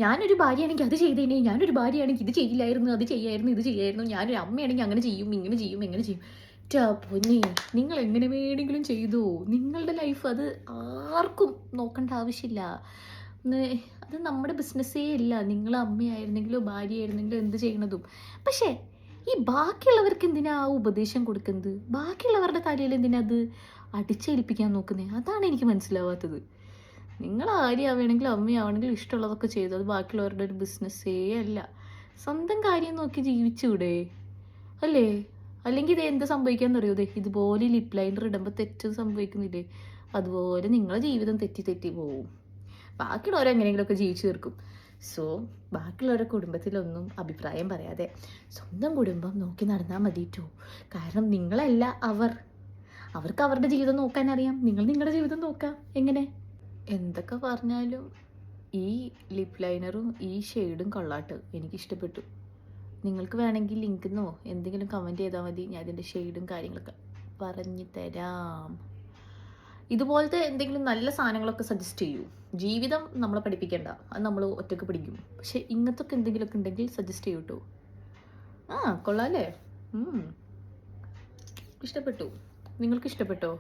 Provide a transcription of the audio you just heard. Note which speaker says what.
Speaker 1: ഞാനൊരു ഭാര്യയാണെങ്കിൽ അത് ചെയ്തേനെ, ഞാനൊരു ഭാര്യയാണെങ്കിൽ ഇത് ചെയ്യില്ലായിരുന്നു, അത് ചെയ്യായിരുന്നു, ഇത് ചെയ്യായിരുന്നു, ഞാനൊരു അമ്മയാണെങ്കിൽ അങ്ങനെ ചെയ്യും, ഇങ്ങനെ ചെയ്യും, എങ്ങനെ ചെയ്യും. പൊന്നേ, നിങ്ങൾ എങ്ങനെ വേണമെങ്കിലും ചെയ്തോ, നിങ്ങളുടെ ലൈഫ്. അത് ആർക്കും നോക്കേണ്ട ആവശ്യമില്ല. അത് നമ്മുടെ ബിസിനസ്സേ അല്ല. നിങ്ങൾ അമ്മയായിരുന്നെങ്കിലോ ഭാര്യയായിരുന്നെങ്കിലോ എന്ത് ചെയ്യണതും. പക്ഷേ ഈ ബാക്കിയുള്ളവർക്ക് എന്തിനാ ആ ഉപദേശം കൊടുക്കുന്നത്? ബാക്കിയുള്ളവരുടെ തലയിൽ എന്തിനാ അത് അടിച്ചേൽപ്പിക്കാൻ നോക്കുന്നത്? അതാണ് എനിക്ക് മനസ്സിലാവാത്തത്. നിങ്ങൾ ആര്യാവണമെങ്കിലും അമ്മയാവണമെങ്കിലും ഇഷ്ടമുള്ളതൊക്കെ ചെയ്തു. അത് ബാക്കിയുള്ളവരുടെ ഒരു ബിസിനസ്സേ അല്ല. സ്വന്തം കാര്യം നോക്കി ജീവിച്ചൂടെ, അല്ലേ? അല്ലെങ്കിൽ ഇത് എന്ത് സംഭവിക്കാമെന്നറിയോ? ഇതുപോലെ ലിപ് ലൈനർ ഇടുമ്പോൾ തെറ്റ് സംഭവിക്കുന്നില്ലേ, അതുപോലെ നിങ്ങളെ ജീവിതം തെറ്റി തെറ്റി പോവും. ബാക്കിയുള്ളവരെ എങ്ങനെയെങ്കിലുമൊക്കെ ജീവിച്ചു തീർക്കും. സോ ബാക്കിയുള്ളവരുടെ കുടുംബത്തിലൊന്നും അഭിപ്രായം പറയാതെ സ്വന്തം കുടുംബം നോക്കി നടന്നാൽ മതിട്ടോ. കാരണം നിങ്ങളല്ല അവർ. അവർക്ക് അവരുടെ ജീവിതം നോക്കാൻ അറിയാം, നിങ്ങൾ നിങ്ങളുടെ ജീവിതം നോക്കാം. എങ്ങനെ? എന്തൊക്കെ പറഞ്ഞാലും ഈ ലിപ് ലൈനറും ഈ ഷെയ്ഡും കൊള്ളാട്ട്, എനിക്കിഷ്ടപ്പെട്ടു. നിങ്ങൾക്ക് വേണമെങ്കിൽ ലിങ്കെന്നോ എന്തെങ്കിലും കമൻറ്റ് ചെയ്താൽ മതി, ഞാൻ ഇതിൻ്റെ ഷെയ്ഡും കാര്യങ്ങളൊക്കെ പറഞ്ഞു തരാം. ഇതുപോലത്തെ എന്തെങ്കിലും നല്ല സാധനങ്ങളൊക്കെ സജസ്റ്റ് ചെയ്യൂ. ജീവിതം നമ്മളെ പഠിപ്പിക്കേണ്ട, അത് നമ്മൾ ഒറ്റയ്ക്ക് പഠിക്കും. പക്ഷേ ഇങ്ങനത്തൊക്കെ എന്തെങ്കിലുമൊക്കെ ഉണ്ടെങ്കിൽ സജസ്റ്റ് ചെയ്യൂ കേട്ടോ. കൊള്ളാമല്ലേ? ഇഷ്ടപ്പെട്ടു. നിങ്ങൾക്ക് ഇഷ്ടപ്പെട്ടോ?